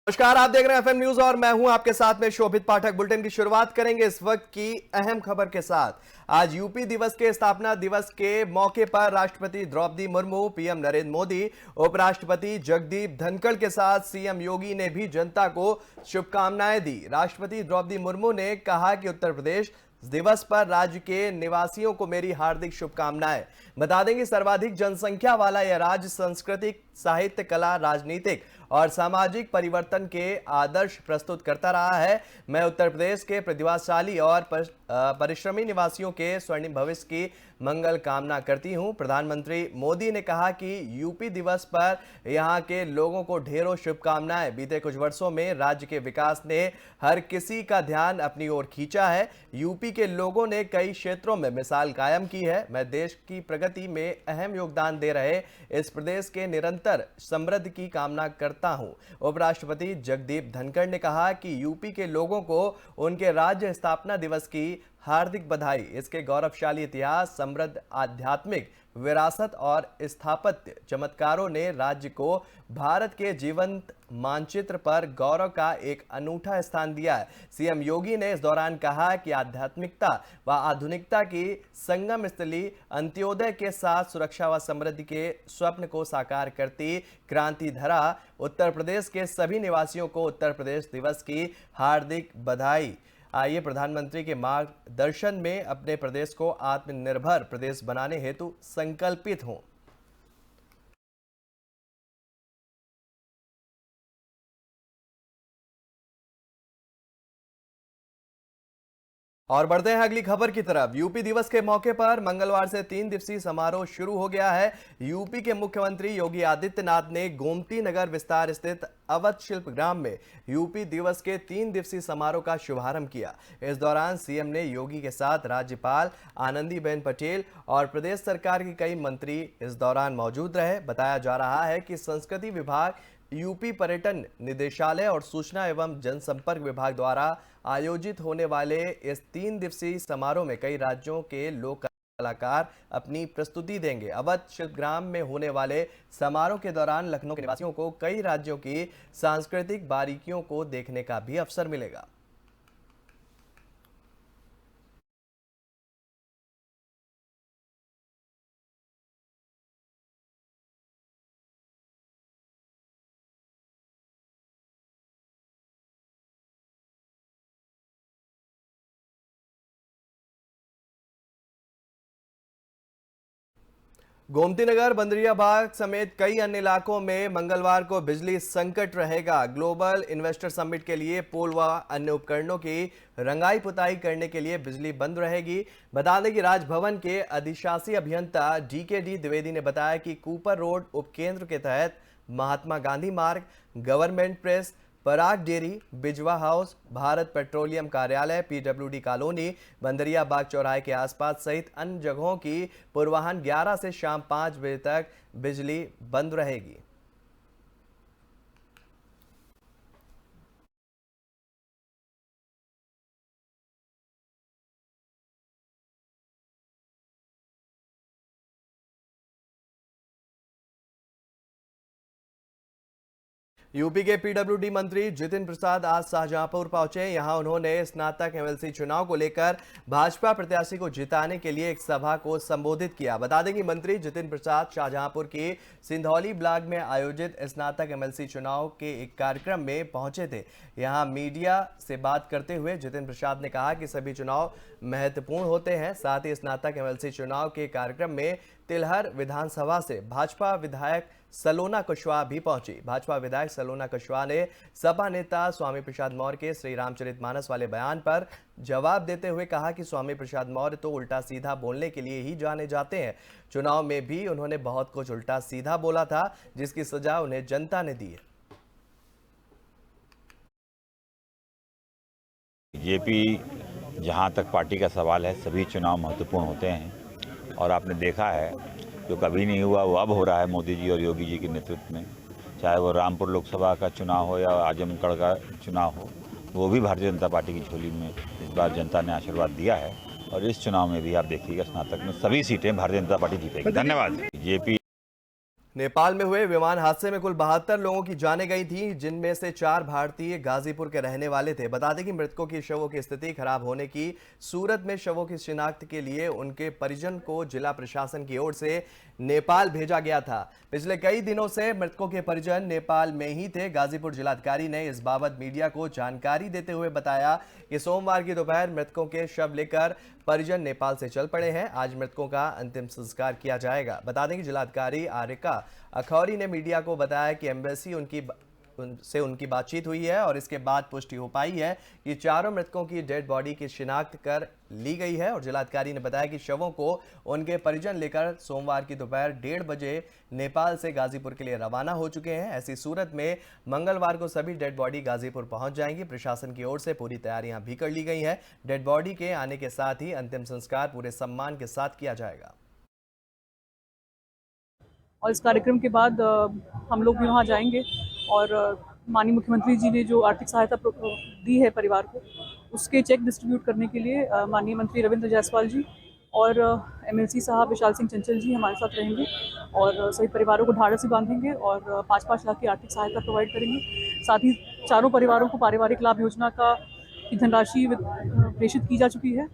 नमस्कार, आप देख रहे हैं एफएम न्यूज और मैं हूं आपके साथ में शोभित पाठक। बुलेटिन की शुरुआत करेंगे इस वक्त की अहम खबर के साथ। आज यूपी दिवस के स्थापना दिवस के मौके पर राष्ट्रपति द्रौपदी मुर्मू, पीएम नरेंद्र मोदी, उपराष्ट्रपति जगदीप धनखड़ के साथ सीएम योगी ने भी जनता को शुभकामनाएं दी। राष्ट्रपति द्रौपदी मुर्मू ने कहा कि उत्तर प्रदेश दिवस पर राज्य के निवासियों को मेरी हार्दिक शुभकामनाएं। बता दें कि सर्वाधिक जनसंख्या वाला यह राज्य सांस्कृतिक, साहित्य, कला, राजनीतिक और सामाजिक परिवर्तन के आदर्श प्रस्तुत करता रहा है। मैं उत्तर प्रदेश के प्रतिभाशाली और परिश्रमी निवासियों के स्वर्णिम भविष्य की मंगल कामना करती हूं। प्रधानमंत्री मोदी ने कहा कि यूपी दिवस पर यहां के लोगों को ढेरों शुभकामनाएं। बीते कुछ वर्षों में राज्य के विकास ने हर किसी का ध्यान अपनी ओर खींचा है। यूपी के लोगों ने कई क्षेत्रों में मिसाल कायम की है। मैं देश की प्रगति में अहम योगदान दे रहे इस प्रदेश के निरंतर समृद्धि की कामना करता हूं। उपराष्ट्रपति जगदीप धनखड़ ने कहा कि यूपी के लोगों को उनके राज्य स्थापना दिवस की हार्दिक बधाई। इसके गौरवशाली इतिहास, समृद्ध आध्यात्मिक विरासत और स्थापत्य चमत्कारों ने राज्य को भारत के जीवंत मानचित्र पर गौरव का एक अनूठा स्थान दिया है। सीएम योगी ने इस दौरान कहा कि आध्यात्मिकता व आधुनिकता की संगम स्थली अंत्योदय के साथ सुरक्षा व समृद्धि के स्वप्न को साकार करती क्रांति धरा उत्तर प्रदेश के सभी निवासियों को उत्तर प्रदेश दिवस की हार्दिक बधाई। आइए प्रधानमंत्री के मार्गदर्शन में अपने प्रदेश को आत्मनिर्भर प्रदेश बनाने हेतु संकल्पित हों। और बढ़ते हैं अगली खबर की तरफ। यूपी दिवस के मौके पर मंगलवार से 3 दिवसीय समारोह शुरू हो गया है। यूपी के मुख्यमंत्री योगी आदित्यनाथ ने गोमती नगर विस्तार स्थित अवध शिल्प ग्राम में यूपी दिवस के 3 दिवसीय समारोह का शुभारंभ किया। इस दौरान सीएम ने योगी के साथ राज्यपाल आनंदीबेन पटेल और प्रदेश सरकार के कई मंत्री इस दौरान मौजूद रहे। बताया जा रहा है कि संस्कृति विभाग, यूपी पर्यटन निदेशालय और सूचना एवं जनसंपर्क विभाग द्वारा आयोजित होने वाले इस 3 दिवसीय समारोह में कई राज्यों के लोक कलाकार अपनी प्रस्तुति देंगे। अवध शिल्पग्राम में होने वाले समारोह के दौरान लखनऊ के निवासियों को कई राज्यों की सांस्कृतिक बारीकियों को देखने का भी अवसर मिलेगा। गोमती नगर, बंदरियाबाग समेत कई अन्य इलाकों में मंगलवार को बिजली संकट रहेगा। ग्लोबल इन्वेस्टर समिट के लिए पोल व अन्य उपकरणों की रंगाई पुताई करने के लिए बिजली बंद रहेगी। बता दें कि राजभवन के अधिशासी अभियंता डीके द्विवेदी ने बताया कि कूपर रोड उपकेंद्र के तहत महात्मा गांधी मार्ग, गवर्नमेंट प्रेस, पराग डेयरी, बिजवा हाउस, भारत पेट्रोलियम कार्यालय, पीडब्ल्यूडी कॉलोनी, बंदरियाबाग चौराहे के आसपास सहित अन्य जगहों की पूर्वाह्न 11 से शाम 5 बजे तक बिजली बंद रहेगी। यूपी के पीडब्ल्यूडी मंत्री जितिन प्रसाद आज शाहजहांपुर पहुंचे। यहां उन्होंने स्नातक एमएलसी चुनाव को लेकर भाजपा प्रत्याशी को जिताने के लिए एक सभा को संबोधित किया। बता दें कि मंत्री जितिन प्रसाद शाहजहांपुर के सिंधौली ब्लॉक में आयोजित स्नातक एमएलसी चुनाव के एक कार्यक्रम में पहुंचे थे। यहां मीडिया से बात करते हुए जितिन प्रसाद ने कहा कि सभी चुनाव महत्वपूर्ण होते हैं। साथ ही स्नातक एमएलसी चुनाव के कार्यक्रम में तिलहर विधानसभा से भाजपा विधायक सलोना कुशवाहा भी पहुंची। भाजपा विधायक सलोना कुशवाहा ने सपा नेता स्वामी प्रसाद मौर्य के श्री रामचरितमानस वाले बयान पर जवाब देते हुए कहा कि स्वामी प्रसाद मौर्य तो उल्टा सीधा बोलने के लिए ही जाने जाते हैं। चुनाव में भी उन्होंने बहुत कुछ उल्टा सीधा बोला था, जिसकी सजा उन्हें जनता ने दी है। बीजेपी जहां तक पार्टी का सवाल है, सभी चुनाव महत्वपूर्ण होते हैं और आपने देखा है जो कभी नहीं हुआ वो अब हो रहा है मोदी जी और योगी जी के नेतृत्व में। चाहे वो रामपुर लोकसभा का चुनाव हो या आजमगढ़ का चुनाव हो, वो भी भारतीय जनता पार्टी की झोली में इस बार जनता ने आशीर्वाद दिया है और इस चुनाव में भी आप देखिएगा स्नातक में सभी सीटें भारतीय जनता पार्टी जीतेगी। धन्यवाद। बीजेपी नेपाल में हुए विमान हादसे में कुल 72 लोगों की जानें गई थी, जिनमें से 4 भारतीय गाजीपुर के रहने वाले थे। बता दें कि मृतकों की शवों की स्थिति खराब होने की सूरत में शवों की शिनाख्त के लिए उनके परिजन को जिला प्रशासन की ओर से नेपाल भेजा गया था। पिछले कई दिनों से मृतकों के परिजन नेपाल में ही थे। गाजीपुर जिलाधिकारी ने इस बाबत मीडिया को जानकारी देते हुए बताया कि सोमवार की दोपहर मृतकों के शव लेकर परिजन नेपाल से चल पड़े हैं। आज मृतकों का अंतिम संस्कार किया जाएगा। बता दें कि जिलाधिकारी आरिका अखौरी ने मीडिया को बताया कि एम्बेसी उनसे उनकी बातचीत हुई है और इसके बाद पुष्टि हो पाई है कि चारों मृतकों की डेड बॉडी की शिनाख्त कर ली गई है। और जिलाधिकारी ने बताया कि शवों को उनके परिजन लेकर सोमवार की दोपहर 1:30 बजे नेपाल से गाजीपुर के लिए रवाना हो चुके हैं। ऐसी सूरत में मंगलवार को सभी डेड बॉडी गाजीपुर पहुंच जाएंगी। प्रशासन की ओर से पूरी तैयारियां भी कर ली गई हैं। डेड बॉडी के आने के साथ ही अंतिम संस्कार पूरे सम्मान के साथ किया जाएगा। और इस कार्यक्रम के बाद हम लोग भी वहाँ जाएंगे और माननीय मुख्यमंत्री जी ने जो आर्थिक सहायता दी है परिवार को, उसके चेक डिस्ट्रीब्यूट करने के लिए माननीय मंत्री रविंद्र जायसवाल जी और एमएलसी साहब विशाल सिंह चंचल जी हमारे साथ रहेंगे और सभी परिवारों को ढाढ़स से बांधेंगे और 5-5 लाख की आर्थिक सहायता प्रोवाइड करेंगे। साथ ही चारों परिवारों को पारिवारिक लाभ योजना की धनराशि प्रेषित की जा चुकी है।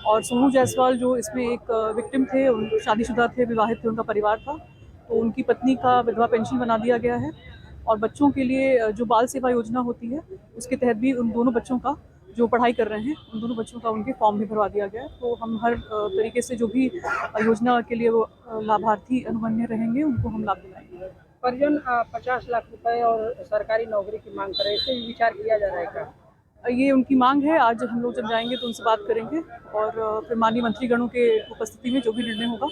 और सोनू जायसवाल जो इसमें एक विक्टिम थे, शादीशुदा थे, विवाहित थे, उनका परिवार था, तो उनकी पत्नी का विधवा पेंशन बना दिया गया है। और बच्चों के लिए जो बाल सेवा योजना होती है, उसके तहत भी उन दोनों बच्चों का जो पढ़ाई कर रहे हैं, उन दोनों बच्चों का उनके फॉर्म भी भरवा दिया गया है। तो हम हर तरीके से जो भी योजना के लिए वो लाभार्थी अनुमन्य रहेंगे, उनको हम लाभ दिलाएंगे। परिजन 50 लाख रुपए और सरकारी नौकरी की मांग करे, इससे भी विचार किया जा रहा है क्या? ये उनकी मांग है। आज हम लोग जब जाएंगे तो उनसे बात करेंगे और फिर माननीय मंत्रीगणों के उपस्थिति में जो भी निर्णय होगा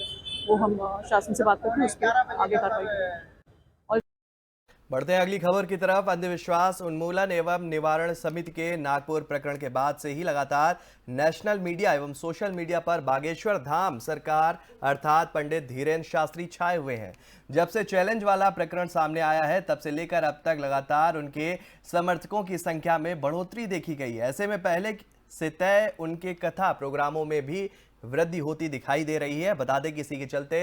वो हम शासन से बात करके उस पर आगे कार्रवाई करेंगे। बढ़ते हैं अगली खबर की तरफ। अंधविश्वास उन्मूलन एवं निवारण समिति के नागपुर प्रकरण के बाद से ही लगातार नेशनल मीडिया एवं सोशल मीडिया पर बागेश्वर धाम सरकार अर्थात पंडित धीरेन्द्र शास्त्री छाए हुए हैं। जब से चैलेंज वाला प्रकरण सामने आया है, तब से लेकर अब तक लगातार उनके समर्थकों की संख्या में बढ़ोतरी देखी गई है। ऐसे में पहले से तय उनके कथा प्रोग्रामों में भी वृद्धि होती दिखाई दे रही है। बता दें कि इसी के चलते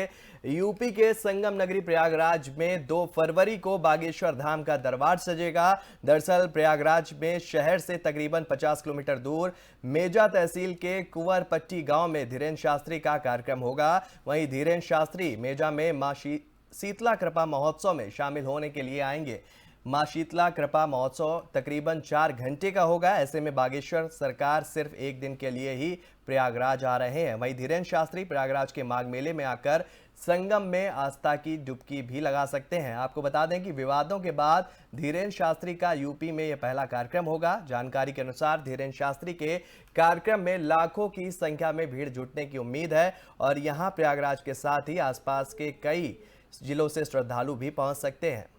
यूपी के संगम नगरी प्रयागराज में 2 फरवरी को बागेश्वर धाम का दरबार सजेगा। दरअसल प्रयागराज में शहर से तकरीबन 50 किलोमीटर दूर मेजा तहसील के कुंवरपट्टी गांव में धीरेन्द्र शास्त्री का कार्यक्रम होगा। वहीं धीरेन्द्र शास्त्री मेजा में मां शीतला कृपा महोत्सव में शामिल होने के लिए आएंगे। मां शीतला कृपा महोत्सव तकरीबन 4 घंटे का होगा। ऐसे में बागेश्वर सरकार सिर्फ एक दिन के लिए ही प्रयागराज आ रहे हैं। वहीं धीरेन्द्र शास्त्री प्रयागराज के माघ मेले में आकर संगम में आस्था की डुबकी भी लगा सकते हैं। आपको बता दें कि विवादों के बाद धीरेन्द्र शास्त्री का यूपी में यह पहला कार्यक्रम होगा। जानकारी के अनुसार धीरेन्द्र शास्त्री के कार्यक्रम में लाखों की संख्या में भीड़ जुटने की उम्मीद है और यहां प्रयागराज के साथ ही आसपास के कई जिलों से श्रद्धालु भी पहुंच सकते हैं।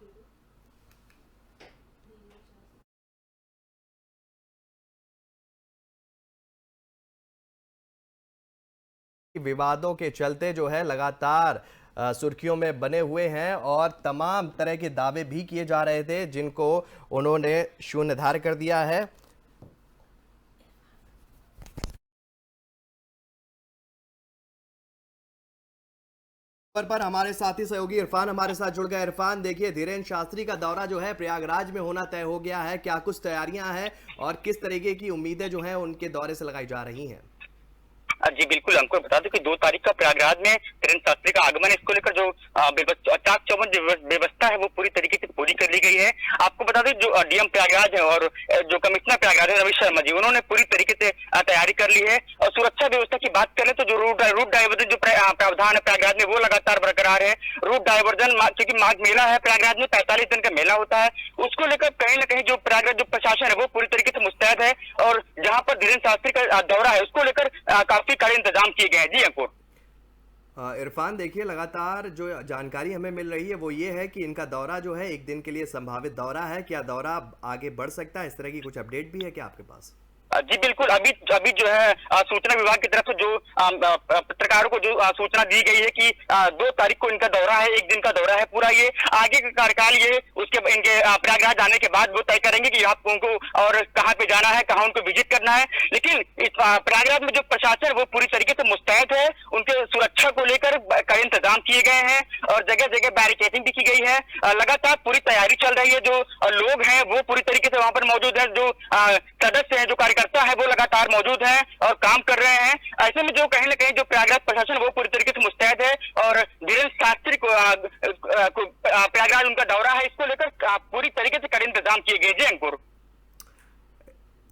विवादों के चलते जो है लगातार सुर्खियों में बने हुए हैं और तमाम तरह के दावे भी किए जा रहे थे, जिनको उन्होंने शून्यधार कर दिया है। पर हमारे साथी सहयोगी इरफान हमारे साथ जुड़ गए। इरफान, देखिए धीरेन्द्र शास्त्री का दौरा जो है प्रयागराज में होना तय हो गया है, क्या कुछ तैयारियां हैं और किस तरीके की उम्मीदें जो हैं उनके दौरे से लगाई जा रही हैं? जी बिल्कुल, हमको बता दूं कि 2 तारीख का प्रयागराज में धीरेन्द्र शास्त्री का आगमन है। इसको लेकर जो चाक चौबंद व्यवस्था है वो पूरी तरीके से पूरी कर ली गई है। आपको बता दें जो डीएम प्रयागराज है और जो कमिश्नर प्रयागराज है रवि शर्मा जी, उन्होंने पूरी तरीके से तैयारी कर ली है। और सुरक्षा व्यवस्था की बात करें तो जो रूट डाइवर्जन जो प्रावधान है प्रयागराज में वो लगातार बरकरार है। रूट डाइवर्जन क्योंकि माघ मेला है प्रयागराज में, 45 दिन का मेला होता है, उसको लेकर कहीं ना कहीं जो प्रयागराज जो प्रशासन है वो पूरी तरीके से मुस्तैद है। और जहाँ पर धीरेन्द्र शास्त्री का दौरा है उसको लेकर काफी कड़े इंतजाम किए गए हैं। जी अंकुर। इरफान, देखिए लगातार जो जानकारी हमें मिल रही है वो ये है कि इनका दौरा जो है एक दिन के लिए संभावित दौरा है। क्या दौरा आगे बढ़ सकता है? इस तरह की कुछ अपडेट भी है क्या आपके पास? जी बिल्कुल, अभी अभी जो है सूचना विभाग की तरफ से जो पत्रकारों को जो सूचना दी गई है कि 2 तारीख को इनका दौरा है, 1 दिन का दौरा है पूरा। ये आगे का कार्यकाल ये उसके इनके प्रयागराज आने के बाद वो तय करेंगे कि आप उनको और कहाँ पे जाना है, कहाँ उनको विजिट करना है। लेकिन इस प्रयागराज में जो प्रशासन है वो पूरी तरीके से मुस्तैद है, उनके सुरक्षा को लेकर कई इंतजाम किए गए हैं और जगह जगह बैरिकेडिंग भी की गई है। लगातार पूरी तैयारी चल रही है। जो लोग हैं वो पूरी तरीके से वहां पर मौजूद है, जो सदस्य हैं, जो कार्यकर्ता है वो लगातार मौजूद है और काम कर रहे हैं। ऐसे में जो कहीं ना कहीं जो प्रयागराज प्रशासन वो पूरी तरीके से मुस्तैद है और धीरेन्द्र शास्त्री को प्रयागराज उनका दौरा है, इसको लेकर पूरी तरीके से कड़े इंतजाम किए गए। जी अंकुर।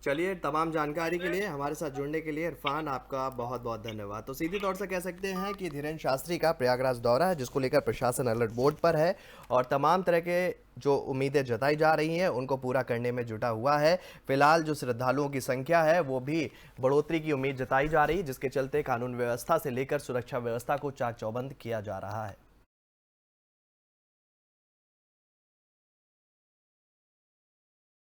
चलिए, तमाम जानकारी के लिए हमारे साथ जुड़ने के लिए इरफान आपका बहुत बहुत धन्यवाद। तो सीधी तौर से कह सकते हैं कि धीरेन्द्र शास्त्री का प्रयागराज दौरा है, जिसको लेकर प्रशासन अलर्ट मोड पर है और तमाम तरह के जो उम्मीदें जताई जा रही हैं उनको पूरा करने में जुटा हुआ है। फिलहाल जो श्रद्धालुओं की संख्या है वो भी बढ़ोतरी की उम्मीद जताई जा रही है, जिसके चलते कानून व्यवस्था से लेकर सुरक्षा व्यवस्था को चाक चौबंद किया जा रहा है।